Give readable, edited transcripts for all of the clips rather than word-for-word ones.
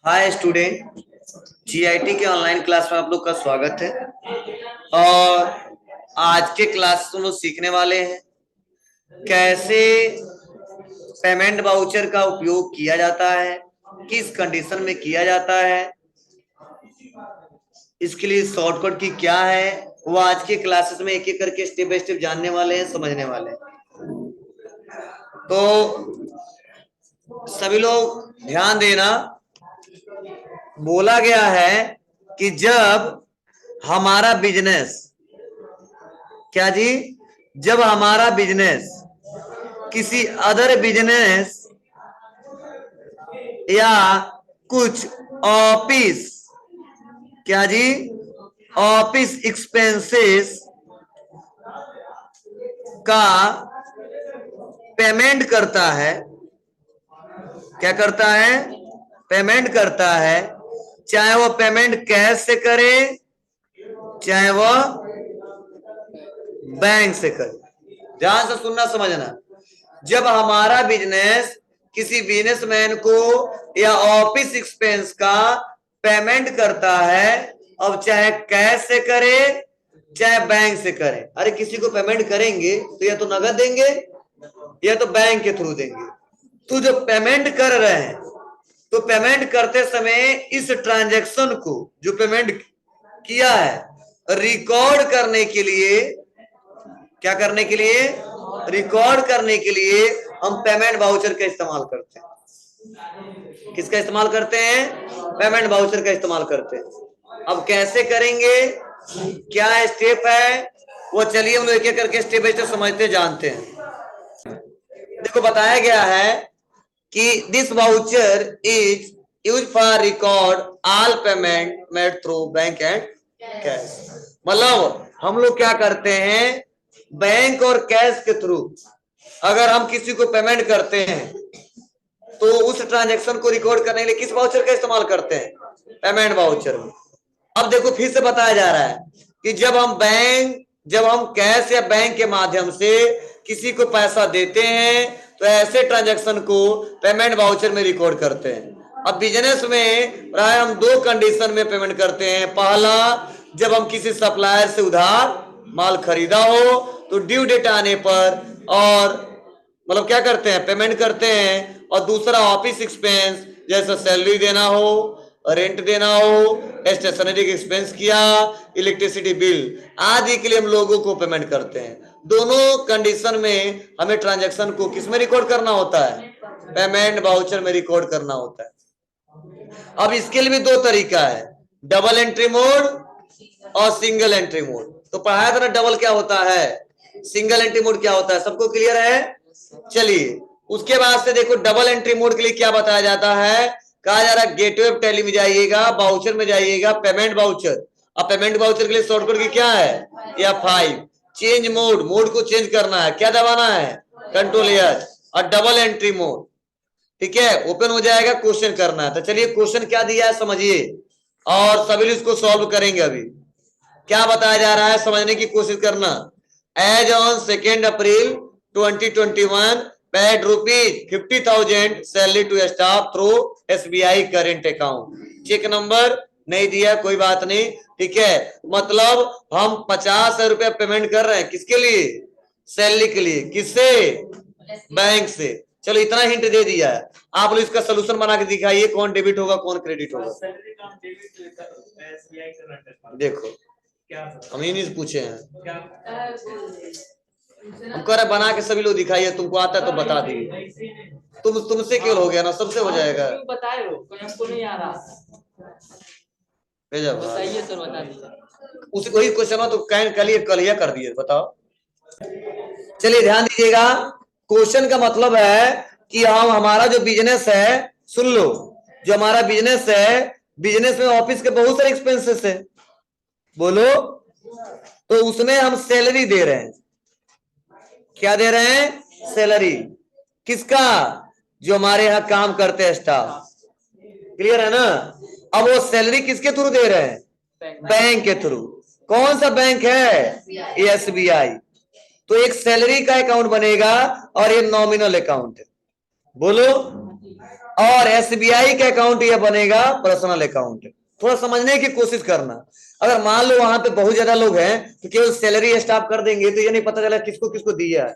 Hi student, GIT के online class में आप लोग का स्वागत है। और आज के क्लास में लोग सीखने वाले हैं कैसे पेमेंट वाउचर का उपयोग किया जाता है, किस कंडीशन में किया जाता है, इसके लिए शॉर्टकट की क्या है, वो आज के क्लासेस में एक एक करके स्टेप बाय स्टेप जानने वाले हैं, समझने वाले हैं। तो सभी लोग ध्यान देना, बोला गया है कि जब हमारा बिजनेस, क्या जी, जब हमारा बिजनेस किसी अदर बिजनेस या कुछ ऑफिस, क्या जी, ऑफिस एक्सपेंसेस का पेमेंट करता है, क्या करता है, पेमेंट करता है, चाहे वो पेमेंट कैश से करे चाहे वो बैंक से करे। ध्यान से सुनना समझना, जब हमारा बिजनेस किसी बिजनेसमैन को या ऑफिस एक्सपेंस का पेमेंट करता है, अब चाहे कैश से करे चाहे बैंक से करे। अरे किसी को पेमेंट करेंगे तो या तो नगद देंगे या तो बैंक के थ्रू देंगे। तो जो पेमेंट कर रहे हैं, तो पेमेंट करते समय इस ट्रांजैक्शन को जो पेमेंट किया है रिकॉर्ड करने के लिए, क्या करने के लिए, रिकॉर्ड करने के लिए हम पेमेंट वाउचर का इस्तेमाल करते हैं। किसका इस्तेमाल करते हैं? पेमेंट वाउचर का इस्तेमाल करते हैं। अब कैसे करेंगे, क्या स्टेप है, वो चलिए हम लोग एक एक करके स्टेप बाय स्टेप समझते जानते हैं। देखो बताया गया है कि this voucher is use for record all payment made through bank and cash. मतलब हम लोग क्या करते हैं, बैंक और कैश के थ्रू अगर हम किसी को पेमेंट करते हैं तो उस ट्रांजैक्शन को रिकॉर्ड करने के लिए किस वाउचर का इस्तेमाल करते हैं? Payment voucher. अब देखो फिर से बताया जा रहा है कि जब हम कैश या बैंक के माध्यम से किसी को पैसा देते हैं तो ऐसे ट्रांजैक्शन को पेमेंट वाउचर में रिकॉर्ड करते हैं। अब बिजनेस में प्राय हम दो कंडीशन में पेमेंट करते हैं। पहला, जब हम किसी सप्लायर से उधार माल खरीदा हो तो ड्यू डेट आने पर और मतलब क्या करते हैं, पेमेंट करते हैं। और दूसरा ऑफिस एक्सपेंस, जैसे सैलरी देना हो, रेंट देना हो, स्टेशनरी एक्सपेंस किया, इलेक्ट्रिसिटी बिल आदि के लिए हम लोगों को पेमेंट करते हैं। दोनों कंडीशन में हमें ट्रांजैक्शन को किसमें रिकॉर्ड करना होता है? पेमेंट वाउचर में रिकॉर्ड करना होता है। अब इसके लिए भी दो तरीका है, डबल एंट्री मोड और सिंगल एंट्री मोड। तो पढ़ाया था ना डबल क्या होता है, सिंगल एंट्री मोड क्या होता है, सबको क्लियर है? चलिए उसके बाद से देखो डबल एंट्री मोड के लिए क्या बताया जाता है। कहा जा रहा है गेटवे ऑफ टैली में जाइएगा, वाउचर में जाइएगा, पेमेंट वाउचर। अब पेमेंट वाउचर के लिए शॉर्टकट की क्या है, F5। चेंज मोड, मोड को चेंज करना है, क्या दबाना है, कंट्रोल एच। और डबल एंट्री मोड, ठीक है, ओपन हो जाएगा, क्वेश्चन करना है। तो चलिए क्वेश्चन क्या दिया है समझिए और सभी इसको सॉल्व करेंगे। अभी क्या बताया जा रहा है समझने की कोशिश करना। As on 2 April 2021 paid ₹50,000 salary to staff through SBI current account. Cheque number नहीं दिया, कोई बात नहीं, ठीक है। मतलब हम 50,000 रुपया पेमेंट कर रहे हैं, किसके लिए? सैलरी के लिए। किससे? बैंक से। चलो इतना हिंट दे दिया है, आप लोग इसका सोल्यूशन बना के दिखाइए, कौन डेबिट होगा कौन क्रेडिट होगा। देखो हम ही नहीं पूछे हैं, हम कह रहे बना के सभी लोग दिखाइए, तुमको आता है तो बता दिए। तुमसे क्यों हो गया ना, सबसे हो जाएगा। बताए हो, हमको नहीं आ रहा, बताइए सर, बता दीजिए। उसी वही क्वेश्चन तो कल ही कर दिए, बताओ। चलिए ध्यान दीजिएगा, क्वेश्चन का मतलब है कि हमारा जो बिजनेस है, सुन लो, जो हमारा बिजनेस है, बिजनेस में ऑफिस के बहुत सारे एक्सपेंसेस है, बोलो, तो उसमें हम सैलरी दे रहे हैं। क्या दे रहे हैं? सैलरी। किसका? जो हमारे यहाँ काम करते हैं स्टाफ। क्लियर है ना? अब वो सैलरी किसके थ्रू दे रहे हैं? बैंक के थ्रू। कौन सा बैंक है? SBI। तो एक सैलरी का अकाउंट बनेगा और ये नॉमिनल अकाउंट है। बोलो और एसबीआई का अकाउंट यह बनेगा पर्सनल अकाउंट। थोड़ा समझने की कोशिश करना। अगर मान लो वहां पे बहुत ज्यादा लोग हैं तो केवल सैलरी स्टाफ कर देंगे तो ये नहीं पता चला किसको किसको दिया है।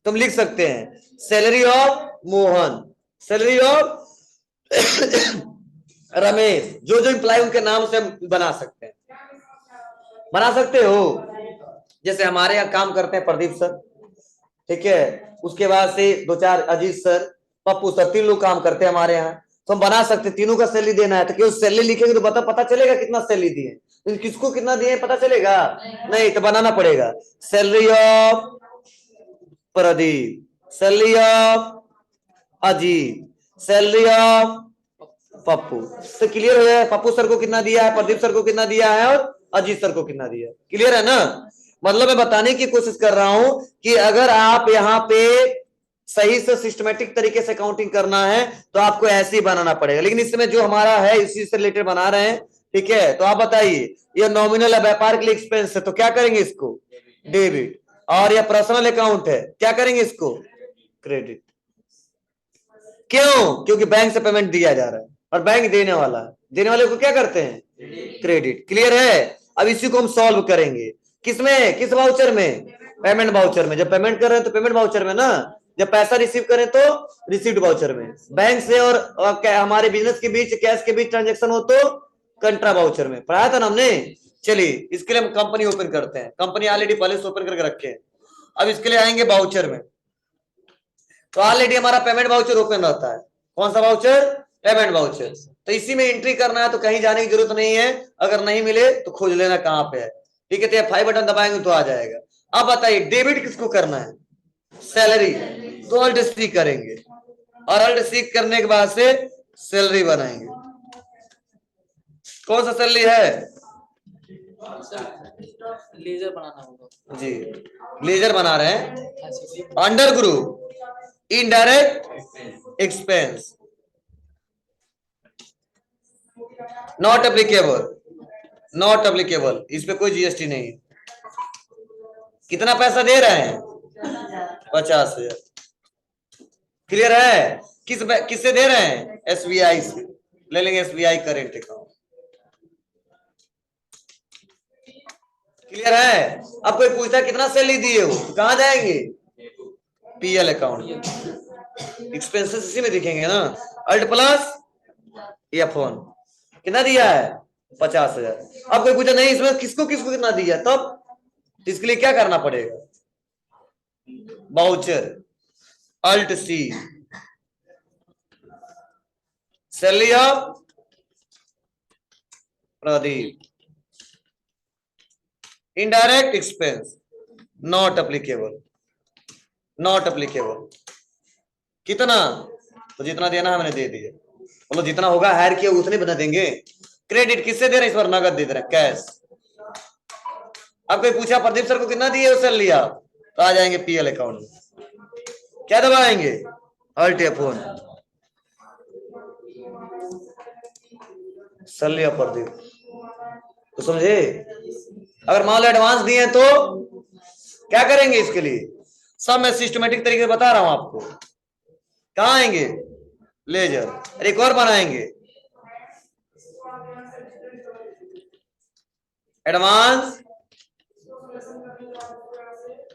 तो हम लिख सकते हैं salary of Mohan, salary of Ramesh, जो जो इंप्लाई उनके नाम से हम बना सकते हैं। बना सकते हो। जैसे हमारे यहाँ काम करते हैं प्रदीप सर, ठीक है, उसके बाद से 2-4 अजीत सर, पप्पू सर, 3 लोग काम करते हैं हमारे यहाँ। तो हम बना सकते, तीनों का सैलरी देना है तो केवल सैलरी लिखेंगे तो पता चलेगा कितना सैलरी दिए, तो किसको कितना दिए पता चलेगा नहीं, तो बनाना पड़ेगा salary of Pradeep, salary of Ajit, salary of Pappu. तो क्लियर हो गया पप्पू सर को कितना दिया है, प्रदीप सर को कितना दिया है और अजीत सर को कितना दिया है। क्लियर है ना। मतलब मैं बताने की कोशिश कर रहा हूं कि अगर आप यहाँ पे सही से सिस्टमेटिक तरीके से काउंटिंग करना है तो आपको ऐसे ही बनाना पड़ेगा। लेकिन इस समय जो हमारा है इसी से रिलेटेड बना रहे हैं, ठीक है। तो आप बताइए ये नॉमिनल है, व्यापार के लिए एक्सपेंस है, तो क्या करेंगे इसको डेबिट, और यह पर्सनल अकाउंट है, क्या करेंगे इसको क्रेडिट। क्यों? क्योंकि बैंक से पेमेंट दिया जा रहा है और बैंक देने वाला है, देने वाले को क्या करते हैं क्रेडिट। क्लियर है। अब इसी को हम सॉल्व करेंगे किसमें, किस वाउचर में, पेमेंट वाउचर में। जब पेमेंट कर रहे हैं तो पेमेंट वाउचर में ना, जब पैसा रिसीव करें तो रिसीव्ड वाउचर में। बैंक से और हमारे बिजनेस के बीच, कैश के बीच ट्रांजेक्शन हो तो कंट्रा वाउचर में। पढ़ाया था ना हमने। चलिए इसके लिए हम कंपनी ओपन करते हैं, कंपनी ऑलरेडी पहले से ओपन करके रखे हैं। अब इसके लिए आएंगे वाउचर में, तो ऑलरेडी हमारा पेमेंट वाउचर ओपन रहता है। कौन सा वाउचर, पेमेंट वाउचर। तो इसी में एंट्री करना है, तो कहीं जाने की जरूरत नहीं है, अगर नहीं मिले तो खोज लेना कहां पे है, ठीक है। तो F5 बटन दबाएंगे तो आ जाएगा। अब बताइए डेबिट किसको करना है, सैलरी, तो अल्ट सी करेंगे और अल्ट सी करने के बाद से सैलरी बनाएंगे। कौन सा सैलरी है लेजर बनाना होगा जी, लेजर बना रहे हैं। Under group indirect expense not applicable, not applicable, इस पे कोई जीएसटी नहीं है। कितना पैसा दे रहे हैं 50,000। क्लियर है। किससे दे रहे हैं, एसबीआई से। ले लेंगे एसबीआई करेंट अकाउंट। क्लियर है। अब कोई पूछता है कितना सैलरी दिए हो, कहां जाएंगे पीएल अकाउंट, एक्सपेंसेस इसी में दिखेंगे ना। अल्ट प्लस F1 कितना दिया है 50,000। अब कोई पूछा नहीं इसमें किसको किसको कितना दिया, तब इसके लिए क्या करना पड़ेगा, voucher alt C, salary of Pradeep, indirect expense not applicable, not applicable. कितना, तो जितना देना है मैंने दे दिया, मतलब जितना होगा हायर किया उतने बना देंगे। क्रेडिट किससे दे रहे हैं, इस बार नगद दे रहे हैं, कैश। अब कोई पूछा प्रदीप सर को कितना दिए उसे लिया, तो आ जाएंगे पीएल अकाउंट में। क्या दबाएंगे, alt F1, salary of Pradeep. तो समझे। अगर मान लो एडवांस दिए तो क्या करेंगे, इसके लिए सब मैं सिस्टमेटिक तरीके से बता रहा हूं आपको। कहां आएंगे, लेजर, एक और बनाएंगे एडवांस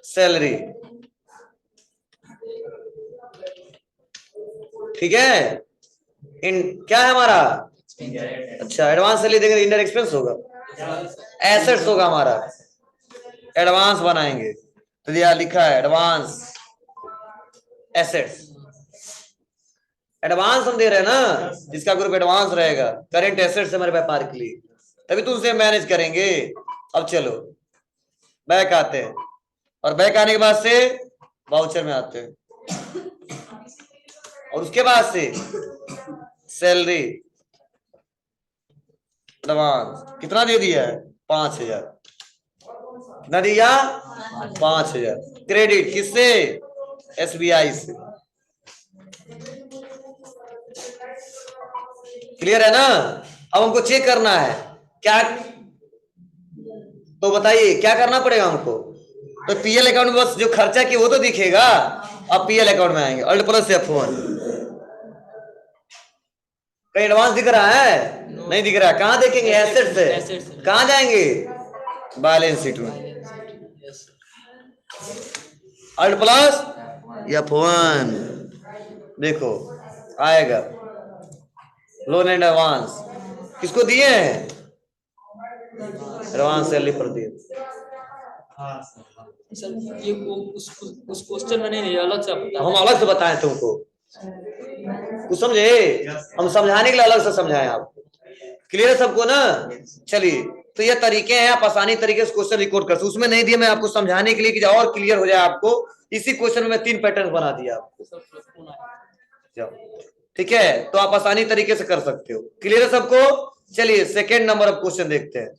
सैलरी, ठीक है। इन क्या है हमारा, अच्छा एडवांस सैलरी देंगे, इंडायरेक्ट एक्सपेंस होगा, एसेट्स होगा हमारा, एडवांस बनाएंगे। तो यह लिखा है एडवांस एसेट्स। एडवांस हम दे रहे हैं ना, जिसका ग्रुप एडवांस रहेगा, करेंट एसेट्स हमारे व्यापार के लिए, तभी तो उसे मैनेज करेंगे। अब चलो बैक आते हैं, और बैक आने के बाद से वाउचर में आते हैं, और उसके बाद से सैलरी एडवांस कितना दे दिया है 5,000, कितना दिया 5,000। क्रेडिट किससे, एसबीआई से। क्लियर है ना। अब हमको चेक करना है क्या, तो बताइए क्या करना पड़ेगा हमको। तो पीएल अकाउंट में बस जो खर्चा किया वो तो दिखेगा। अब पीएल अकाउंट में आएंगे, अल्ट प्लस F1, कहीं एडवांस दिख रहा है? नहीं दिख रहा। कहाँ देखेंगे? एसेट से। Assets से। कहाँ जाएंगे? बैलेंस शीट में। Yes. अल्ट प्लस F1 देखो आएगा। लोन एंड एडवांस किसको दिए हैं? एडवांस सैलरी पर दिए। सर ये उस क्वेश्चन में नहीं अलग से बता हम अलग से बताएं तुमको, कुछ समझे? हम समझाने के लिए अलग से समझाएं आपको। क्लियर है सबको ना? चलिए, तो ये तरीके हैं, आप आसानी तरीके से क्वेश्चन रिकॉर्ड कर सकते। उसमें नहीं दिया मैं आपको समझाने के लिए कि और क्लियर हो जाए आपको। इसी क्वेश्चन में मैं 3 पैटर्न बना दिया आपको। जाओ, ठीक है, तो आप आसानी तरीके से कर सकते हो। क्लियर है सबको? चलिए सेकेंड नंबर ऑफ क्वेश्चन देखते हैं।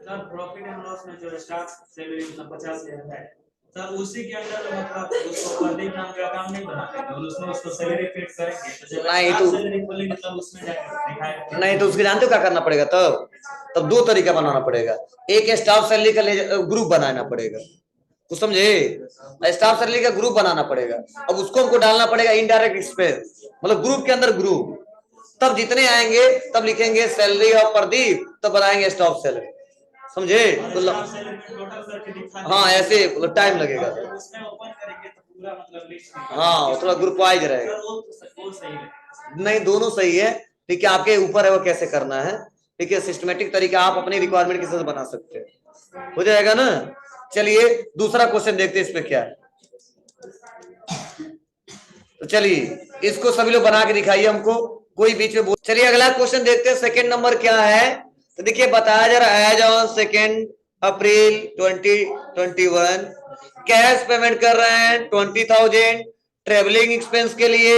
सर प्रॉफिट एंड लॉस में जो स्टाफ सैलरी 50,000 है सर, उसी के अंदर मतलब उसको प्रदीप नाम का अकाउंट नहीं बनाते और उसमें उसको सैलरी फिट करेंगे तो जब नहीं स्टाफ तो सैलरी खोलेंगे तब उसमें जाके दिखाएगा। नहीं तो उसके जानते हो क्या करना पड़ेगा? तब 2 तरीका बनाना पड़ेगा। एक स्टाफ सैलरी का ग्रुप बनाना पड़ेगा, कुछ समझे? स्टाफ सैलरी का ग्रुप बनाना पड़ेगा। अब उसको हमको डालना पड़ेगा इनडायरेक्ट एक्सपेंस, मतलब ग्रुप के अंदर ग्रुप। तब जितने आएंगे तब लिखेंगे सैलरी ऑफ प्रदीप, तब बनाएंगे स्टाफ सैलरी। समझे? तो स्टाफ सैलरी टोटल करके दिखा हाँ, ऐसे टाइम लगेगा। उसमें ओपन करेंगे तो पूरा मतलब लिस्ट हाँ, थोड़ा ग्रुप वाइज रहेगा। वो सही है। नहीं, दोनों सही है। ठीक है, आपके ऊपर है वो कैसे करना है। ठीक है, सिस्टमेटिक तरीका आप अपनी रिक्वायरमेंट के साथ बना सकते हैं, हो जाएगा ना? चलिए दूसरा क्वेश्चन देखते हैं इस पे क्या है। तो चलिए इसको सभी लोग बना के दिखाइए हमको, कोई बीच में चलिए अगला क्वेश्चन देखते हैं। सेकंड नंबर क्या है? तो देखिए बताया जा रहा है, as on 2 April 2021 cash payment कर रहे हैं 20,000 ट्रेवलिंग एक्सपेंस के लिए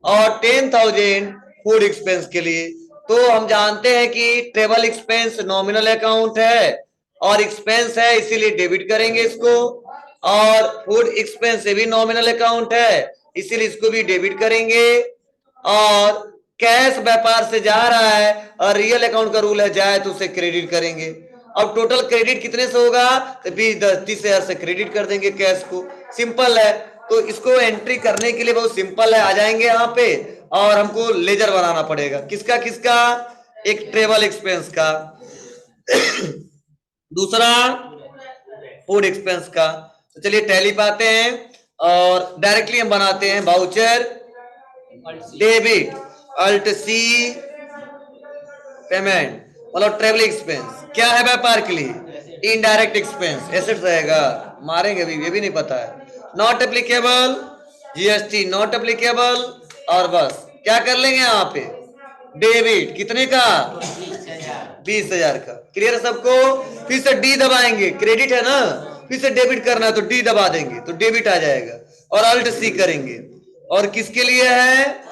और 10,000 फूड एक्सपेंस के लिए। तो हम जानते हैं कि ट्रेवल एक्सपेंस नॉमिनल अकाउंट है और एक्सपेंस है, इसीलिए डेबिट करेंगे इसको। और फूड एक्सपेंस से भी नॉमिनल अकाउंट है, इसीलिए इसको भी डेबिट करेंगे। और कैश व्यापार से जा रहा है और रियल अकाउंट का रूल है जाए तो उसे क्रेडिट करेंगे। अब टोटल क्रेडिट कितने से होगा? तो 20-30,000 से क्रेडिट कर देंगे कैश को। सिंपल है। तो इसको एंट्री करने के लिए बहुत सिंपल है, आ जाएंगे यहाँ पे और हमको लेजर बनाना पड़ेगा। किसका किसका? एक ट्रेवल एक्सपेंस का, दूसरा फूड एक्सपेंस का। तो चलिए टैली पाते हैं और डायरेक्टली हम बनाते हैं voucher debit alt C payment, मतलब ट्रेवल एक्सपेंस क्या है व्यापार के लिए? इनडायरेक्ट एक्सपेंस एसेट रहेगा। मारेंगे अभी, ये भी नहीं पता है। Not applicable GST, not applicable. और बस क्या कर लेंगे यहाँ पे? डेबिट कितने का? 20,000 का। क्लियर है सबको? फिर से डी दबाएंगे, क्रेडिट है ना, फिर से डेबिट करना है तो डी दबा देंगे तो डेबिट आ जाएगा और अल्ट सी करेंगे। और किसके लिए है?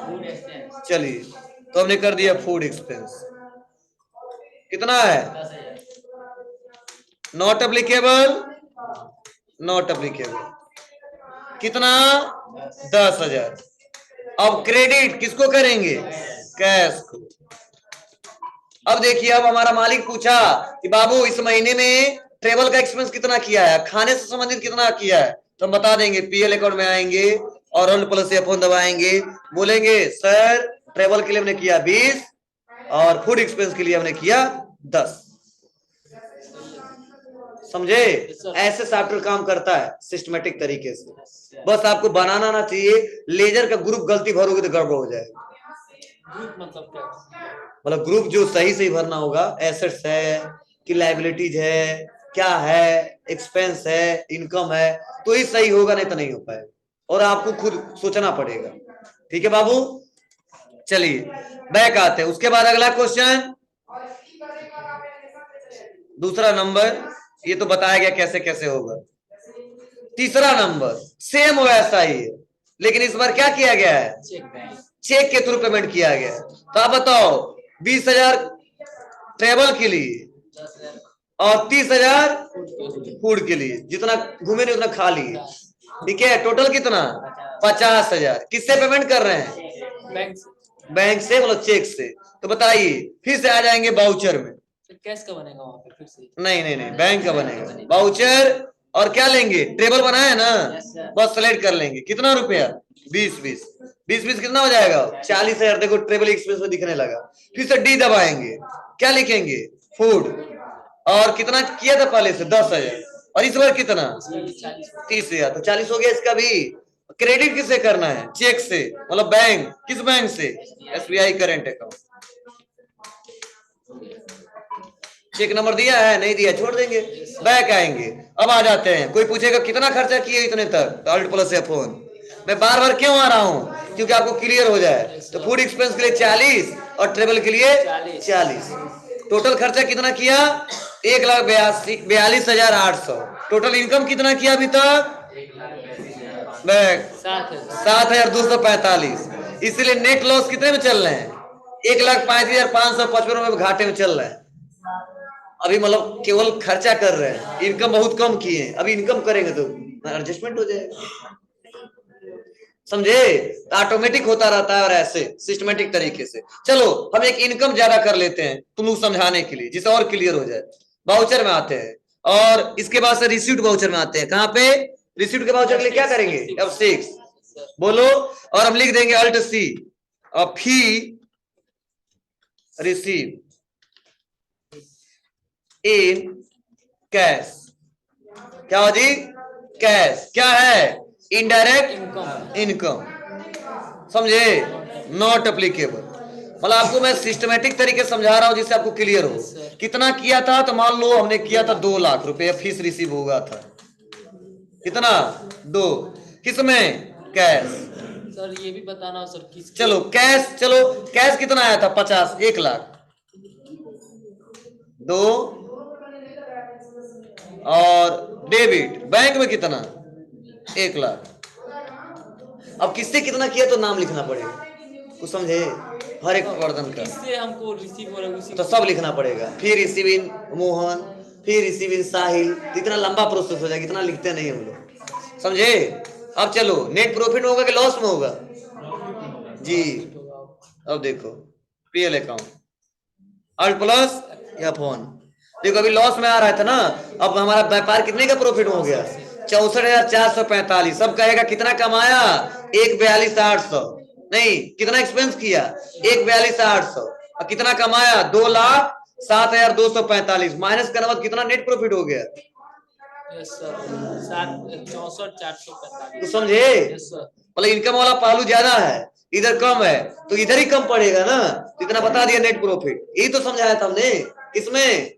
चलिए तो हमने कर दिया फूड एक्सपेंस। कितना है? नॉट एप्लीकेबल, नॉट एप्लीकेबल कितना? 10,000। अब क्रेडिट किसको करेंगे? कैश को। अब देखिए, अब हमारा मालिक पूछा कि बाबू इस महीने में ट्रेवल का एक्सपेंस कितना किया है, खाने से संबंधित कितना किया है, तो हम बता देंगे पीएल अकाउंट में आएंगे और अल्ट प्लस F1 दबाएंगे, बोलेंगे सर ट्रेवल के लिए हमने किया 20 और फूड एक्सपेंस के लिए हमने किया 10। समझे? ऐसे सॉफ्टवेयर काम करता है सिस्टमेटिक तरीके से। बस आपको बनाना ना चाहिए। लेजर का ग्रुप गलती भरोगे तो गड़बड़ हो जाएगा। ग्रुप मतलब क्या? मतलब ग्रुप जो सही सही भरना होगा, एसेट्स है कि लायबिलिटीज है, क्या है, एक्सपेंस है, इनकम है, तो ही सही होगा, नहीं तो नहीं हो पाएगा और आपको खुद सोचना पड़ेगा। ठीक है बाबू? चलिए बैक आते हैं। उसके बाद अगला क्वेश्चन, दूसरा नंबर, ये तो बताया गया कैसे कैसे होगा। तीसरा नंबर सेम वैसा ही है, लेकिन इस बार क्या किया गया है? चेक के थ्रू पेमेंट किया गया। तो आप बताओ 20,000 ट्रेवल के लिए और 30,000 फूड के लिए, जितना घूमे नहीं उतना खा लिए। ठीक है, टोटल कितना? 50,000। किससे पेमेंट कर रहे हैं? बैंक से, मतलब चेक से। तो बताइए, फिर से आ जाएंगे वाउचर में। कैश का बनेगा वहां पे फिर से? नहीं, बैंक का बनेगा। वाउचर और क्या लेंगे? ट्रेवल बनाया है ना, बस सेलेक्ट कर लेंगे। कितना रुपया? 20 20 20 20 कितना हो जाएगा? 40,000। देखो ट्रेवल एक्सपेंस में दिखने लगा। फिर से डी दबाएंगे, क्या लिखेंगे? फूड। और कितना किया था पहले से? 10,000। और इस बार कितना? 30,000। तो 40 हो गया इसका भी। क्रेडिट किससे करना है? चेक से, मतलब बैंक। किस बैंक से? SBI current account. Cheque number दिया है? नहीं दिया, छोड़ देंगे, बैक आएंगे। अब आ जाते हैं, कोई पूछेगा कितना खर्चा किए इतने तक, तो अल्ट प्लस F1। मैं बार बार क्यों आ रहा हूं? क्योंकि आपको क्लियर हो जाए। तो फूड एक्सपेंस के लिए 40 और ट्रेवल के लिए 40। टोटल खर्चा कितना किया? 1,42,800। टोटल इनकम कितना किया अभी तक? 7,245। इसलिए नेट लॉस कितने में चल रहे हैं? 1,05,555 रुपए घाटे में चल रहे हैं अभी। मतलब केवल खर्चा कर रहे हैं, इनकम बहुत कम किए हैं। अभी इनकम करेंगे तो एडजस्टमेंट हो जाएगा, समझे? ऑटोमेटिक होता रहता है और ऐसे सिस्टमेटिक तरीके से। चलो हम एक इनकम ज्यादा कर लेते हैं तुम लोग समझाने के लिए, जिससे और क्लियर हो जाए। वाउचर में आते हैं और इसके बाद से रिसीट वाउचर में आते हैं। कहां पे? रिसीट के वाउचर के लिए क्या करेंगे? F6 बोलो, और हम लिख देंगे अल्ट C और फी रिसीव इन कैश। क्या हो जी? कैश। क्या है? इनडायरेक्ट इनकम, समझे? Not applicable. मतलब आपको मैं सिस्टमेटिक तरीके से समझा रहा हूं जिससे आपको क्लियर हो। कितना किया था? तो मान लो हमने किया था 2 लाख रुपए फीस रिसीव होगा था। कितना? 2। किसमें? कैश। सर ये भी बताना सर किस। चलो कैश, चलो कैश कितना आया था? 50, 1 लाख। 2 और डेबिट बैंक में कितना? 1 लाख। अब किससे कितना किया तो नाम लिखना पड़ेगा, कुछ समझे? हर एक वर्धन का किससे हमको रिसीव हो रहा है उसी तो सब लिखना पड़ेगा। फिर रिसीव इन मोहन, फिर रिसीव इन साहिल। इतना लंबा प्रोसेस हो जाएगा, इतना लिखते नहीं हम लोग, समझे? अब चलो नेट प्रॉफिट में होगा कि लॉस में होगा? जी अब देखो PL account alt plus F1। देखो अभी लॉस में आ रहा था ना, अब हमारा व्यापार कितने का प्रॉफिट हो गया? 64,445। सब कहेगा कितना कमाया? 1,42,800। नहीं, कितना एक्सपेंस किया? 1,42,800। और कितना कमाया? 2,07,245। माइनस करने बाद कितना नेट प्रॉफिट हो गया? Yes sir 64,445। तो समझे? Yes sir. मतलब इनकम वाला पहलू ज्यादा है, इधर कम है, तो इधर ही कम पड़ेगा ना। तो इतना बता दिया नेट प्रॉफिट, यही तो समझाया था हमने इसमें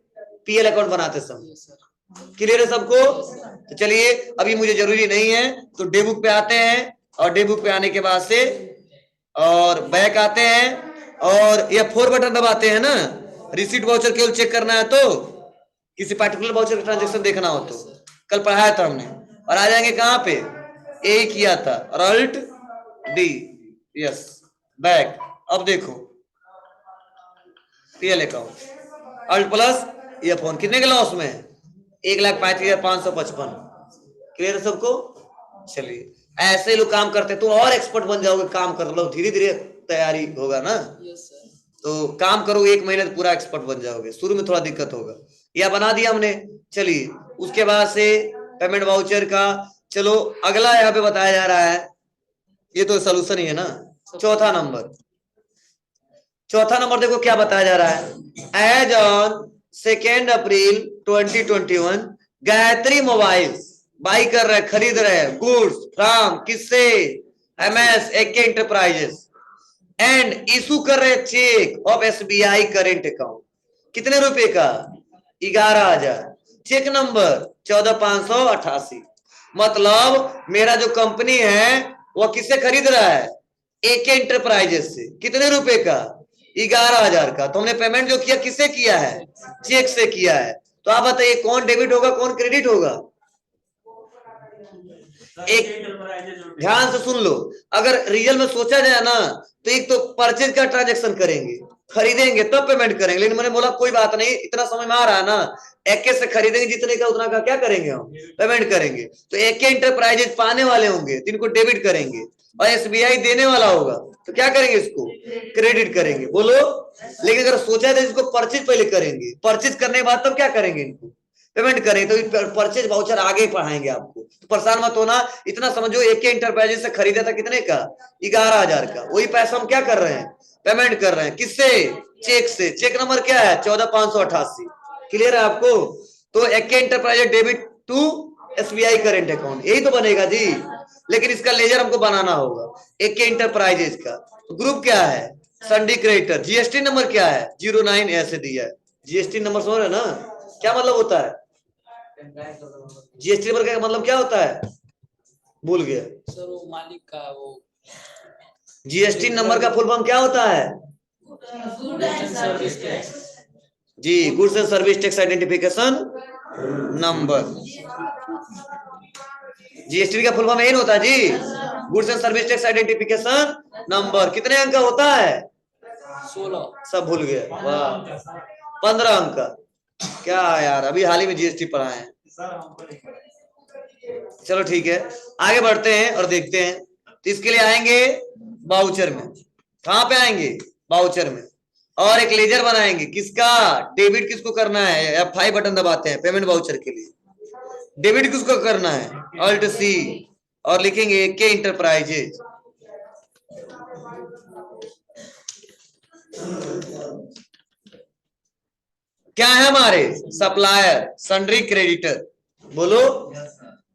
PL अकाउंट बनाते समय। क्लियर है सबको? तो चलिए अभी मुझे जरूरी नहीं है, तो डे बुक पे आते हैं और डे बुक पे आने के बाद से और बैक आते हैं और F4 बटन दबाते हैं ना। रिसीट वाउचर केवल चेक करना है तो किसी पर्टिकुलर वाउचर का ट्रांजेक्शन देखना हो तो कल पढ़ाया था हमने। और आ जाएंगे कहां पे? ए किया था और अल्ट D, यस बैक। अब देखो PL account alt plus F1 कितने के लॉस में? 1,05,555। क्लियर है सबको? चलिए ऐसे लोग काम करते तो और एक्सपर्ट बन जाओगे। काम कर लो, धीरे धीरे तैयारी होगा ना। Yes sir. तो काम करो 1 महीने तो पूरा एक्सपर्ट बन जाओगे। शुरू में थोड़ा दिक्कत होगा। या बना दिया हमने। चलिए उसके बाद से पेमेंट वाउचर का, चलो अगला यहाँ पे बताया जा रहा है, ये तो सोल्यूशन ही है ना। चौथा नंबर देखो क्या बताया जा रहा है। As on 2 April 2021 Gayatri mobiles buy कर रहे, खरीद रहे गुड्स फ्रॉम किससे? MS AK enterprises and issue कर रहे cheque of SBI current account. कितने रुपए का? 11,000। Cheque number 14,588। मतलब मेरा जो कंपनी है वह किससे खरीद रहा है? AK एंटरप्राइजेस से। कितने रुपए का? 11,000 का। तो हमने पेमेंट जो किया किससे किया है? चेक से किया है। तो आप बताइए कौन डेबिट होगा कौन क्रेडिट होगा? एक ध्यान से सुन लो, अगर रियल में सोचा जाए ना तो एक तो परचेज का ट्रांजेक्शन करेंगे, खरीदेंगे तब पेमेंट करेंगे। लेकिन मैंने बोला कोई बात नहीं, इतना समझ में आ रहा है ना, AK से खरीदेंगे जितने का उतना का क्या करेंगे हम? पेमेंट करेंगे। तो AK एंटरप्राइजेज पाने वाले होंगे तो इनको डेबिट करेंगे और SBI देने वाला होगा तो क्या करेंगे? इसको क्रेडिट करेंगे। बोलो। लेकिन अगर सोचा जाए इसको परचेज पहले करेंगे, परचेज करने के बाद तब क्या करेंगे? इनको पेमेंट करें तो परचेज वाउचर आगे पढ़ाएंगे आपको, तो परेशान मत होना। इतना समझो AK इंटरप्राइजेस से खरीदा था कितने का, 11,000 का। वही पैसा हम क्या कर रहे हैं, पेमेंट कर रहे हैं। किससे, चेक से। चेक नंबर क्या है, 14,588। क्लियर है आपको। तो AK enterprises debit to SBI current account, यही तो बनेगा जी। लेकिन इसका लेजर हमको बनाना होगा AK इंटरप्राइजेस का। तो ग्रुप क्या है, सन्डी क्रेडिटर। GST नंबर क्या है, 09 ऐसे दिया है। GST नंबर समझ रहे ना, क्या मतलब होता है GST नंबर का मतलब क्या होता है, भूल गया सर वो मालिक का वो GST नंबर का फुल फॉर्म क्या होता है सर्विस टैक्स। जी, goods and service tax identification number. GST का फुल फॉर्म यही होता है जी, goods and service tax identification number. कितने अंक का होता है, 16। सब भूल गए, वाह 15 अंक का। क्या यार, अभी हाल ही में GST पढ़ाए हैं। चलो ठीक है, आगे बढ़ते हैं और देखते हैं। तो इसके लिए आएंगे बाउचर में। कहां पे आएंगे, बाउचर में। और एक लेजर बनाएंगे, किसका, डेबिट किसको करना है, F5 बटन दबाते हैं पेमेंट बाउचर के लिए। डेबिट किसको करना है, Alt C, और लिखेंगे AK इंटरप्राइजेज। क्या है हमारे, सप्लायर, सन्ड्री क्रेडिटर, बोलो।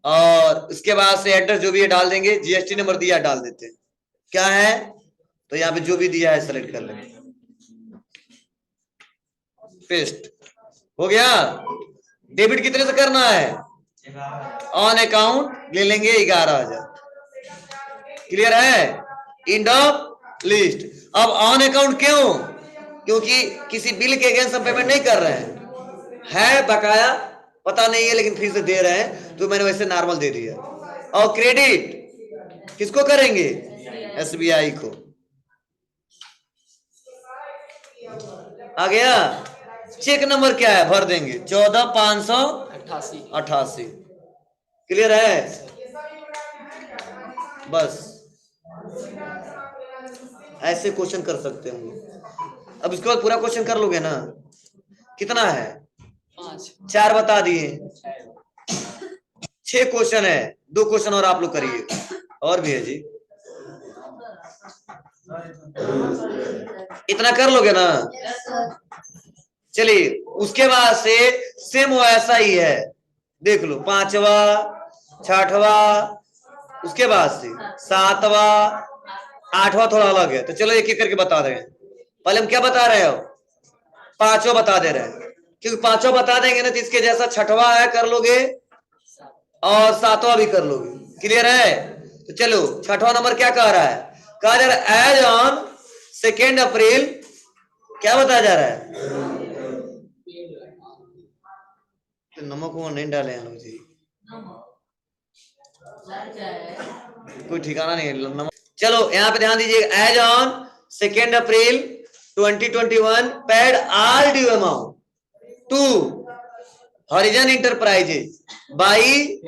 और इसके बाद से एड्रेस जो भी है डाल देंगे, GST नंबर दिया डाल देते हैं। क्या है, तो यहाँ पे जो भी दिया है सेलेक्ट कर लेंगे, पेस्ट हो गया। डेबिट कितने से करना है, ऑन अकाउंट ले लेंगे 11,000। क्लियर है, एंड ऑफ लिस्ट। अब ऑन अकाउंट क्यों, क्योंकि किसी बिल के अगेंस्ट हम पेमेंट नहीं कर रहे हैं, है बकाया पता नहीं है लेकिन फिर से दे रहे हैं, तो मैंने वैसे नॉर्मल दे दिया। और क्रेडिट किसको करेंगे, SBI को। आ गया। चेक नंबर क्या है, भर देंगे 14,588। क्लियर है, बस ऐसे क्वेश्चन कर सकते हैं हम लोग। अब इसके बाद पूरा क्वेश्चन कर लोगे ना, कितना है, 4 बता दिए, 6 क्वेश्चन है, 2 क्वेश्चन और आप लोग करिए, और भी है जी। इतना कर लोगे ना, चलिए उसके बाद से सेम वैसा ही है, देख लो 5वां 6वां, उसके बाद से 7वां 8वां थोड़ा अलग है, तो चलो एक एक करके बता रहे हैं। पहले हम क्या बता रहे हो, 5वां बता दे रहे हैं, क्योंकि 5वां बता देंगे ना तो इसके जैसा 6वां है कर लोगे और 7वां भी कर लोगे। क्लियर है, तो चलो 6वां नंबर क्या कह रहा है, कहा जा रहा है एज ऑन 2 अप्रैल, क्या बताया जा रहा है, तो नमक वो नहीं डाले हैं लोग जी, कोई ठिकाना नहीं है नमक। चलो यहाँ पे ध्यान दीजिए, as on 2 April 2021 paid all due amount to Horizon Enterprises by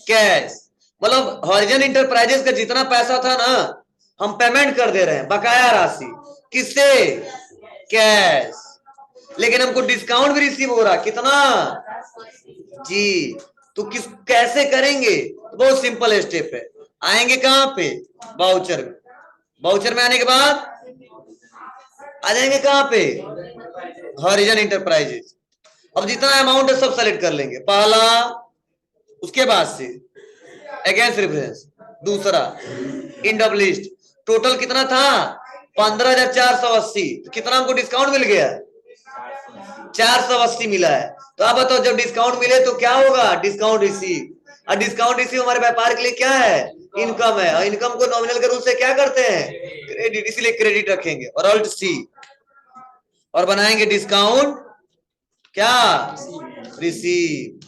cash. मतलब हॉरिजन इंटरप्राइजेज का जितना पैसा था ना हम पेमेंट कर दे रहे हैं, बकाया राशि, किससे, कैश। लेकिन हमको डिस्काउंट भी रिसीव हो रहा, कितना जी। तो किस कैसे करेंगे, तो बहुत सिंपल स्टेप है। आएंगे कहां पे, बाउचर में। बाउचर में आने के बाद आ जाएंगे कहां पे, हॉरिजन इंटरप्राइजेज। अब जितना अमाउंट है सब सेलेक्ट कर लेंगे, पहला, उसके बाद से अगेंस्ट रेफरेंस, दूसरा एंड ऑफ लिस्ट। टोटल कितना था 15,480, तो कितना हमको डिस्काउंट मिल गया, 480 मिला है। तो आप बताओ जब डिस्काउंट मिले तो क्या होगा, डिस्काउंट रिसीव। और डिस्काउंट रिसीव हमारे व्यापार के लिए क्या है, इनकम है, और इनकम को नॉमिनल के रूप से क्या करते हैं, क्रेडिट, इसलिए क्रेडिट रखेंगे। और अल्ट सी और बनाएंगे डिस्काउंट क्या, रिसीव।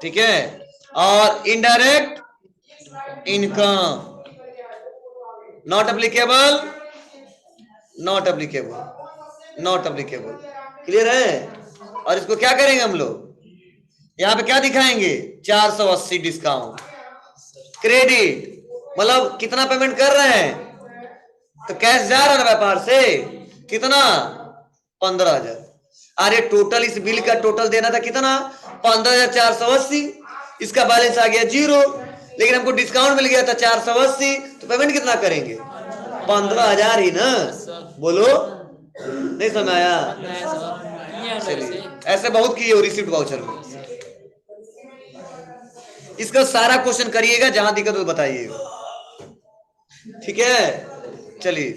ठीक है, और indirect income not applicable, not applicable, not applicable. Clear है। और इसको क्या करेंगे हम लोग, यहाँ पे क्या दिखाएंगे, 480 डिस्काउंट। क्रेडिट मतलब कितना पेमेंट कर रहे हैं, तो कैश जा रहा है ना व्यापार से, कितना 15,000। अरे टोटल इस बिल का टोटल देना था कितना 15,480, इसका बैलेंस आ गया 0, लेकिन हमको डिस्काउंट मिल गया था 480, तो पेमेंट कितना करेंगे 15,000 ही ना। बोलो नहीं समझ आया। चलिए ऐसे बहुत किए हो रिसिप्ट वाउचर में। इसका सारा क्वेश्चन करिएगा, जहां दिक्कत हो बताइएगा, ठीक है। चलिए